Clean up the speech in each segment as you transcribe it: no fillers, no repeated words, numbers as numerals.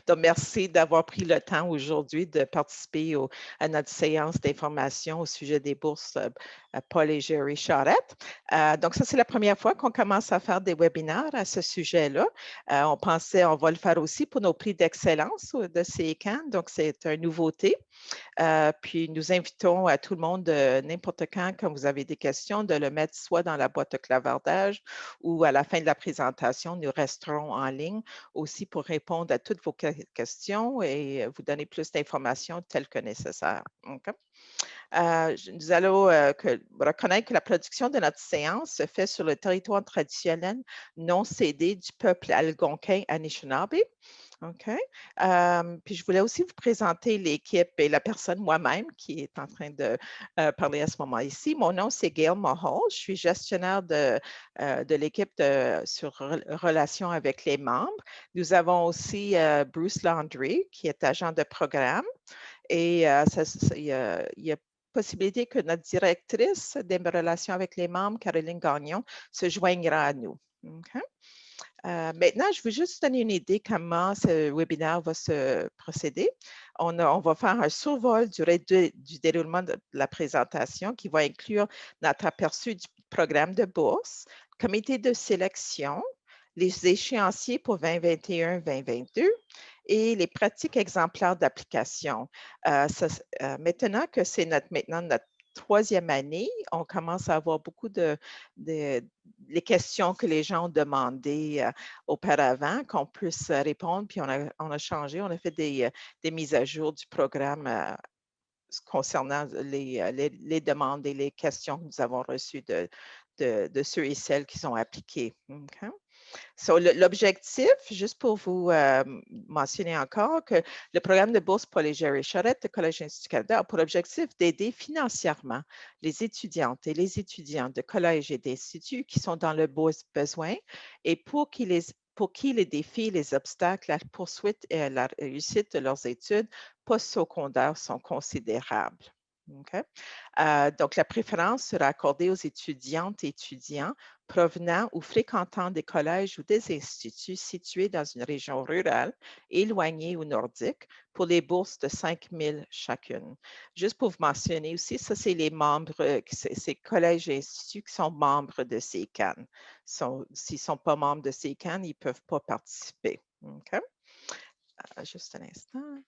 Donc, merci d'avoir pris le temps aujourd'hui de participer à notre séance d'information au sujet des bourses Paul et Jerry Charette. Donc, ça, c'est la première fois qu'on commence à faire des webinaires à ce sujet-là. On pensait, on va le faire aussi pour nos prix d'excellence de CECAN. Donc, c'est une nouveauté. Puis, nous invitons à tout le monde, n'importe quand vous avez des questions, de le mettre soit dans la boîte de clavardage ou à la fin de la présentation, nous resterons en ligne aussi pour répondre à toutes vos questions et vous donner plus d'informations telles que nécessaire. Okay? Nous allons reconnaître que la production de notre séance se fait sur le territoire traditionnel non cédé du peuple algonquin Anishinaabe. OK. Puis je voulais aussi vous présenter l'équipe et la personne moi-même qui est en train de parler à ce moment ici. Mon nom, c'est Gail Mahal. Je suis gestionnaire de l'équipe sur relations avec les membres. Nous avons aussi Bruce Landry, qui est agent de programme. Et il y a possibilité que notre directrice des relations avec les membres, Caroline Gagnon, se joignera à nous. OK? Maintenant, je veux juste donner une idée comment ce webinaire va se procéder. On va faire un survol du déroulement de la présentation qui va inclure notre aperçu du programme de bourse, comité de sélection, les échéanciers pour 2021-2022 et les pratiques exemplaires d'application. Maintenant que c'est maintenant notre troisième année, on commence à avoir beaucoup les questions que les gens ont demandées auparavant, qu'on puisse répondre, puis on a changé, on a fait des mises à jour du programme concernant les demandes et les questions que nous avons reçues de ceux et celles qui sont appliqués. Okay? So, l'objectif, juste pour vous mentionner encore, que le programme de bourse Paul et Jerry Charette de Collège Institut Canada a pour objectif d'aider financièrement les étudiantes et les étudiants de collèges et d'instituts qui sont dans le besoin et pour qui les défis, les obstacles, la poursuite et la réussite de leurs études postsecondaires sont considérables. Okay? Donc, la préférence sera accordée aux étudiantes et étudiants provenant ou fréquentant des collèges ou des instituts situés dans une région rurale, éloignée ou nordique, pour les bourses de 5 000 chacune. Juste pour vous mentionner aussi, ça, c'est les membres, ces collèges et instituts qui sont membres de CECAN. S'ils ne sont pas membres de CECAN, ils ne peuvent pas participer. Okay? Juste un instant.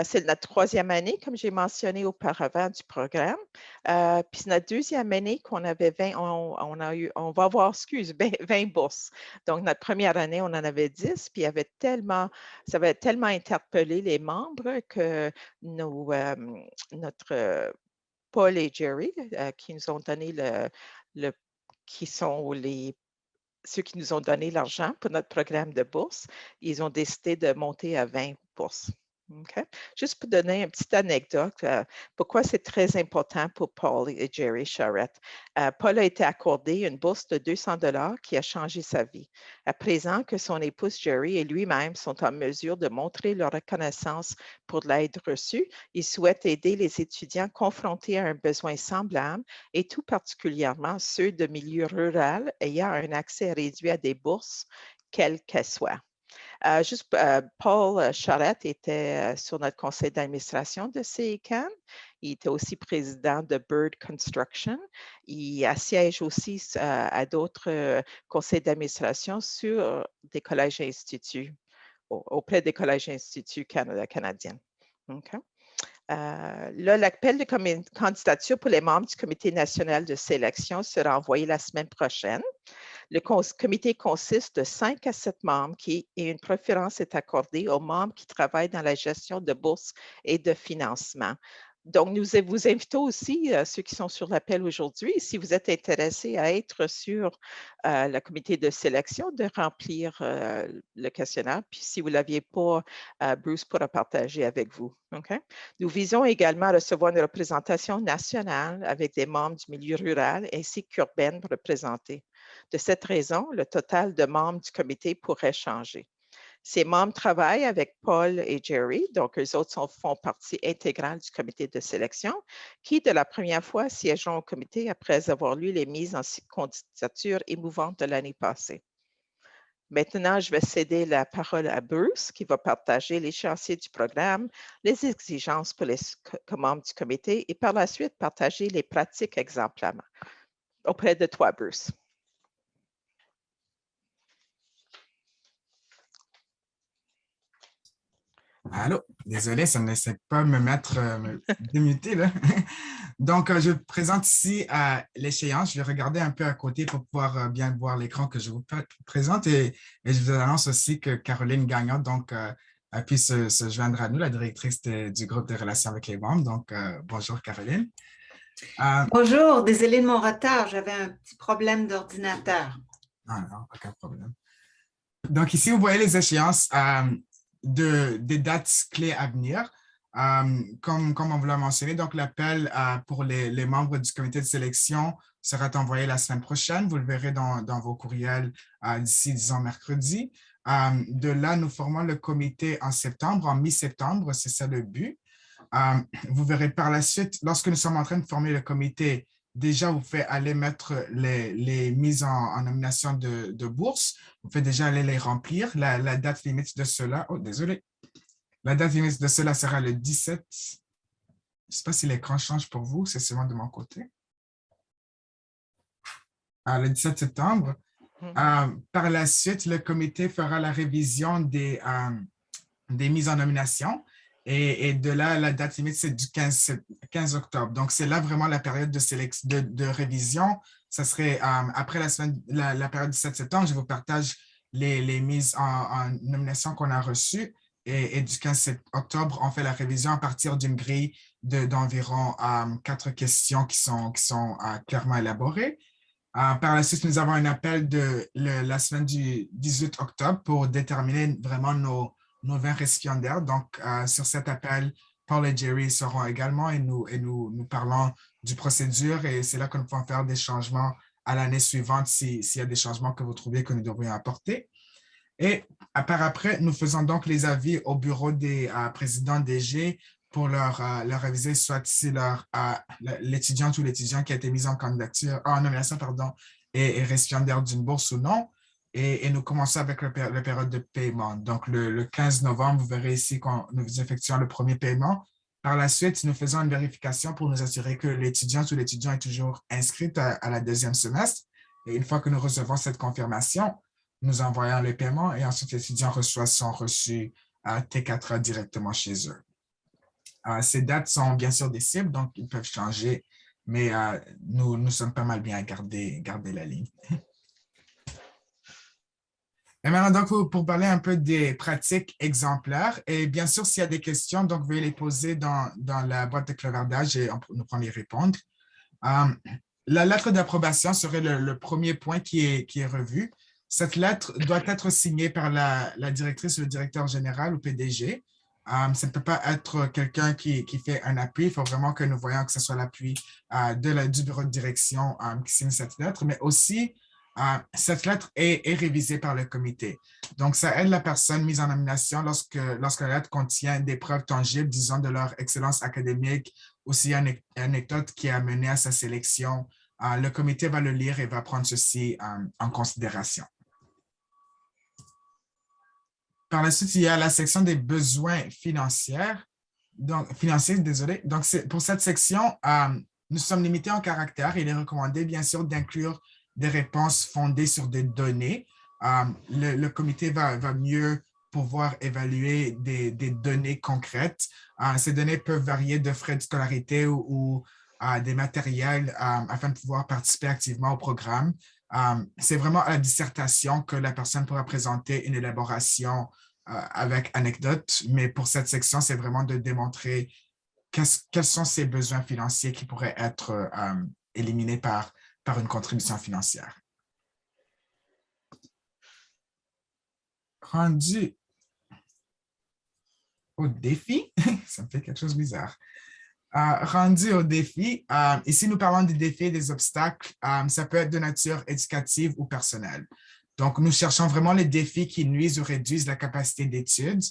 C'est notre troisième année, comme j'ai mentionné auparavant, du programme. Puis c'est notre deuxième année qu'on avait 20, on va avoir, 20 bourses. Donc, notre première année, on en avait 10, puis ça avait tellement interpellé les membres que notre Paul et Jerry, qui nous ont donné qui sont ceux qui nous ont donné l'argent pour notre programme de bourse, ils ont décidé de monter à 20 bourses. Okay? Juste pour donner une petite anecdote, pourquoi c'est très important pour Paul et Jerry Charette. Paul a été accordé une bourse de 200 qui a changé sa vie. À présent que son épouse Jerry et lui-même sont en mesure de montrer leur reconnaissance pour l'aide reçue, il souhaite aider les étudiants confrontés à un besoin semblable et tout particulièrement ceux de milieu rural ayant un accès réduit à des bourses, quelles qu'elles soient. Paul Charette était sur notre conseil d'administration de CECAN. Il était aussi président de Bird Construction. Il assiège aussi à d'autres conseils d'administration sur des collèges et instituts, auprès des collèges et instituts canadiens. Okay. Là, l'appel de candidature pour les membres du Comité national de sélection sera envoyé la semaine prochaine. Le comité consiste de 5 à 7 membres et une préférence est accordée aux membres qui travaillent dans la gestion de bourses et de financement. Donc, nous vous invitons aussi, ceux qui sont sur l'appel aujourd'hui, si vous êtes intéressés à être sur le comité de sélection, de remplir le questionnaire. Puis, si vous ne l'aviez pas, Bruce pourra partager avec vous. Okay? Nous visons également à recevoir une représentation nationale avec des membres du milieu rural ainsi qu'urbaine représentés. De cette raison, le total de membres du comité pourrait changer. Ces membres travaillent avec Paul et Jerry, donc eux autres font partie intégrale du comité de sélection, qui, de la première fois, siégeront au comité après avoir lu les mises en candidature émouvantes de l'année passée. Maintenant, je vais céder la parole à Bruce qui va partager l'échéancier du programme, les exigences pour les membres du comité et par la suite partager les pratiques exemplaires. Auprès de toi, Bruce. Allô, désolé, ça ne laissait pas me mettre démuté là. Donc, je présente ici l'échéance. Je vais regarder un peu à côté pour pouvoir bien voir l'écran que je vous présente et je vous annonce aussi que Caroline Gagnon donc, a pu se joindre à nous, la directrice du groupe de relations avec les membres. Donc, bonjour Caroline. Bonjour, désolé de mon retard, j'avais un petit problème d'ordinateur. Ah non, aucun problème. Donc, ici, vous voyez les échéances des dates clés à venir. Comme on vous l'a mentionné, donc l'appel pour les membres du comité de sélection sera envoyé la semaine prochaine. Vous le verrez dans vos courriels d'ici, disons, mercredi. De là, nous formons le comité en septembre, en mi-septembre, c'est ça le but. Vous verrez par la suite, lorsque nous sommes en train de former le comité, déjà, vous faites aller mettre les mises en nomination de bourse. Vous faites déjà aller les remplir. La date limite de cela, oh, désolé. La date limite de cela sera le 17. Je ne sais pas si l'écran change pour vous, c'est seulement de mon côté. Le 17 septembre. Par la suite, le comité fera la révision des mises en nomination. Et de là, la date limite, c'est du 15 octobre. Donc, c'est là vraiment la période de révision. Ça serait après la période du 7 septembre, je vous partage les mises en nomination qu'on a reçues. Et du 15 octobre, on fait la révision à partir d'une grille d'environ 4 questions qui sont clairement élaborées. Par la suite, nous avons un appel de la semaine du 18 octobre pour déterminer vraiment nos 20 récipiendaires. Donc, sur cet appel, Paul et Jerry seront également et nous parlons du procédure et c'est là que nous pouvons faire des changements à l'année suivante s'il y a des changements que vous trouvez que nous devrions apporter. Et par après, nous faisons donc les avis au bureau des présidents DG pour leur réviser soit si l'étudiante ou l'étudiant qui a été mis en candidature, en nomination, pardon, est récipiendaire d'une bourse ou non. Et nous commençons avec la période de paiement. Donc, le 15 novembre, vous verrez ici quand nous effectuons le premier paiement. Par la suite, nous faisons une vérification pour nous assurer que l'étudiante ou l'étudiant est toujours inscrite à la deuxième semestre. Et une fois que nous recevons cette confirmation, nous envoyons les paiements et ensuite l'étudiant reçoit son reçu à T4A directement chez eux. Ces dates sont bien sûr des cibles, donc ils peuvent changer, mais nous sommes pas mal bien à garder la ligne. Et maintenant, donc, pour parler un peu des pratiques exemplaires, et bien sûr, s'il y a des questions, donc, veuillez les poser dans la boîte de clavardage et nous pourrons y répondre. La lettre d'approbation serait le premier point qui est revu. Cette lettre doit être signée par la directrice ou le directeur général ou PDG. Ça ne peut pas être quelqu'un qui fait un appui. Il faut vraiment que nous voyons que ce soit l'appui du bureau de direction qui signe cette lettre, mais aussi cette lettre est révisée par le comité. Donc, ça aide la personne mise en nomination lorsque la lettre contient des preuves tangibles, disons, de leur excellence académique, aussi une anecdote qui a mené à sa sélection. Le comité va le lire et va prendre ceci en considération. Par la suite, il y a la section des besoins financiers. Donc, pour cette section, nous sommes limités en caractère. Il est recommandé, bien sûr, d'inclure des réponses fondées sur des données. Le comité va mieux pouvoir évaluer des données concrètes. Ces données peuvent varier de frais de scolarité ou des matériels afin de pouvoir participer activement au programme. C'est vraiment à la dissertation que la personne pourra présenter une élaboration avec anecdote, mais pour cette section, c'est vraiment de démontrer quels sont ces besoins financiers qui pourraient être éliminés par une contribution financière. Rendu au défi, ça me fait quelque chose de bizarre. Rendu au défi, ici nous parlons des défis et des obstacles. Ça peut être de nature éducative ou personnelle. Donc, nous cherchons vraiment les défis qui nuisent ou réduisent la capacité d'étude.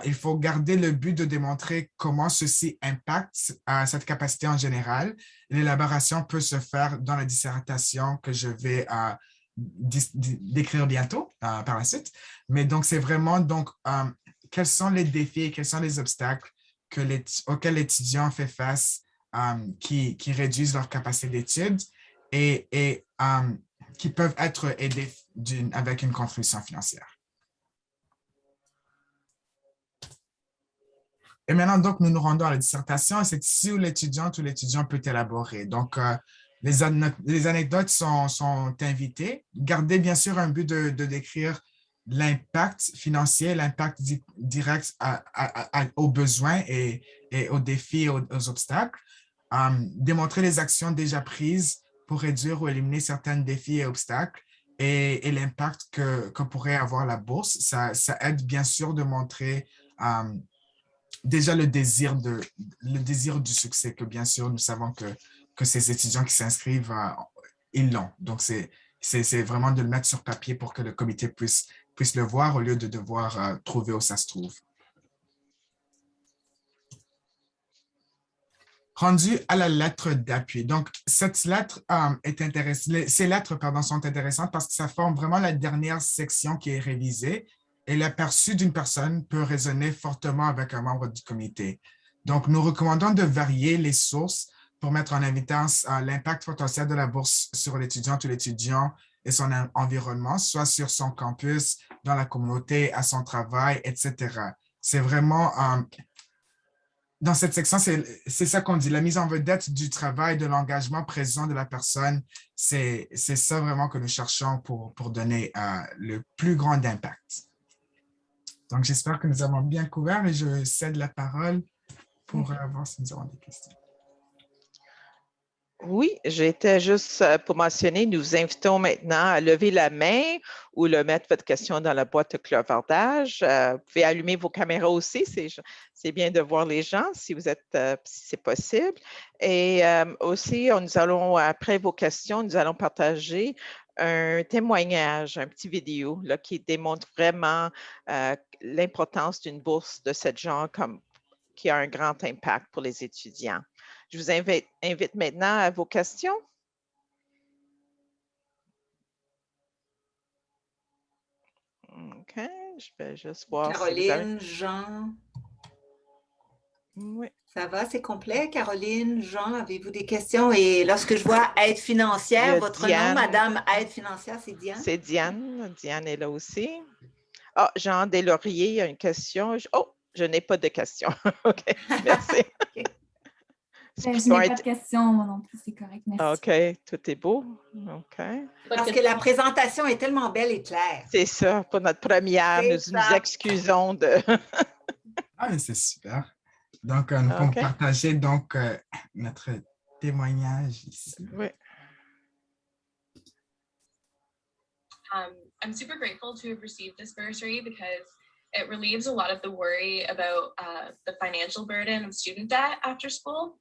Il faut garder le but de démontrer comment ceci impacte cette capacité en général. L'élaboration peut se faire dans la dissertation que je vais décrire bientôt par la suite. Mais donc, c'est vraiment donc quels sont les défis, quels sont les obstacles auxquels l'étudiant fait face qui réduisent leur capacité d'étude et qui peuvent être aidés avec une contribution financière. Et maintenant, donc, nous nous rendons à la dissertation et c'est ici où l'étudiant peut élaborer. Donc, les anecdotes sont invitées. Gardez bien sûr un but de décrire l'impact financier, l'impact direct aux besoins et aux défis et aux obstacles. Démontrer les actions déjà prises pour réduire ou éliminer certains défis et obstacles et l'impact que pourrait avoir la bourse. Ça aide bien sûr de montrer déjà le désir du succès, que bien sûr, nous savons que ces étudiants qui s'inscrivent, ils l'ont. Donc, c'est vraiment de le mettre sur papier pour que le comité puisse le voir au lieu de devoir trouver où ça se trouve. Rendu à la lettre d'appui. Donc, cette lettre est intéressante. Ces lettres, pardon, sont intéressantes parce que ça forme vraiment la dernière section qui est révisée et l'aperçu d'une personne peut résonner fortement avec un membre du comité. Donc, nous recommandons de varier les sources pour mettre en évidence l'impact potentiel de la bourse sur l'étudiant ou l'étudiant et son environnement, soit sur son campus, dans la communauté, à son travail, etc. C'est vraiment dans cette section, c'est ça qu'on dit, la mise en vedette du travail, de l'engagement présent de la personne. C'est ça vraiment que nous cherchons pour donner le plus grand impact. Donc, j'espère que nous avons bien couvert et je cède la parole pour voir si nous avons des questions. Oui, j'étais juste pour mentionner, nous vous invitons maintenant à lever la main ou mettre votre question dans la boîte de clavardage. Vous pouvez allumer vos caméras aussi, c'est bien de voir les gens si c'est possible. Et aussi, nous allons, après vos questions, nous allons partager un témoignage, un petit vidéo là, qui démontre vraiment l'importance d'une bourse de ce genre qui a un grand impact pour les étudiants. Je vous invite maintenant à vos questions. OK, je vais juste voir. Caroline, Jean. Oui. Ça va, c'est complet. Caroline, Jean, avez-vous des questions? Et lorsque je vois aide financière, votre nom, Madame Aide financière, c'est Diane? C'est Diane. Diane est là aussi. Ah, Jean Deslauriers a une question. Oh, je n'ai pas de question. OK, merci. Okay. Je n'ai pas de questions, moi non plus, c'est correct, merci. OK, tout est beau. OK. Parce que la présentation est tellement belle et claire. C'est ça, pour notre première, nous excusons de… Ah, mais c'est super. Donc, nous pouvons partager donc notre témoignage ici. Oui. I'm super grateful to have received this bursary because it relieves a lot of the worry about the financial burden of student debt after school.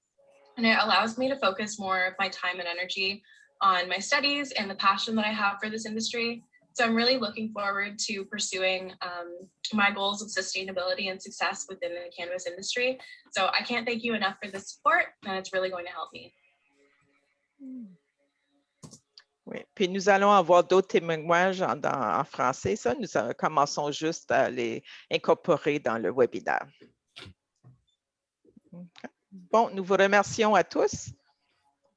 And it allows me to focus more of my time and energy on my studies and the passion that I have for this industry. So I'm really looking forward to pursuing my goals of sustainability and success within the cannabis industry. So I can't thank you enough for the support, and it's really going to help me. Oui, puis nous allons avoir d'autres témoignages en français. Ça, nous commençons juste à les incorporer dans le webinaire. Okay. Bon, nous vous remercions à tous.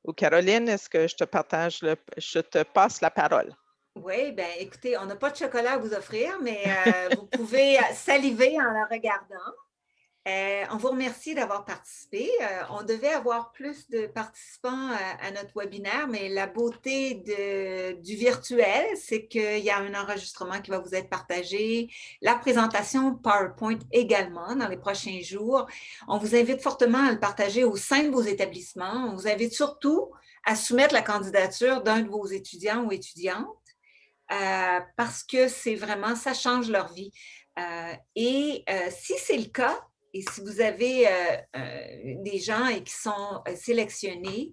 Ou Caroline, est-ce que je te passe la parole? Oui, bien, écoutez, on n'a pas de chocolat à vous offrir, mais vous pouvez saliver en la regardant. On vous remercie d'avoir participé. On devait avoir plus de participants à notre webinaire, mais la beauté du virtuel, c'est qu'il y a un enregistrement qui va vous être partagé, la présentation PowerPoint également dans les prochains jours. On vous invite fortement à le partager au sein de vos établissements. On vous invite surtout à soumettre la candidature d'un de vos étudiants ou étudiantes parce que c'est vraiment, ça change leur vie. Si c'est le cas, et si vous avez des gens qui sont sélectionnés,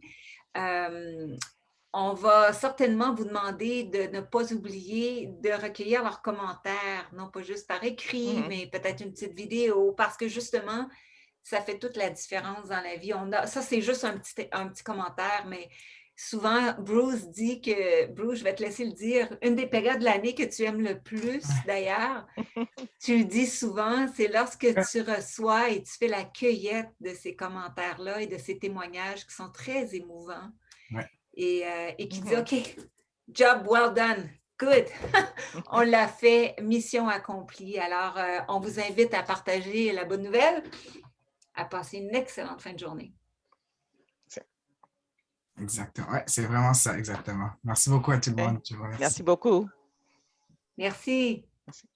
on va certainement vous demander de ne pas oublier de recueillir leurs commentaires, non pas juste par écrit, mais peut-être une petite vidéo, parce que justement, ça fait toute la différence dans la vie. Ça, c'est juste un petit commentaire, mais Souvent, Bruce dit que, Bruce, je vais te laisser le dire, une des périodes de l'année que tu aimes le plus, d'ailleurs, tu le dis souvent, c'est lorsque tu reçois et tu fais la cueillette de ces commentaires-là et de ces témoignages qui sont très émouvants. Ouais. Et qui dit, OK, job well done, good. On l'a fait, mission accomplie. Alors, on vous invite à partager la bonne nouvelle, à passer une excellente fin de journée. Exactement. Ouais, c'est vraiment ça, exactement. Merci beaucoup à tout le monde. Merci beaucoup. Merci. Merci.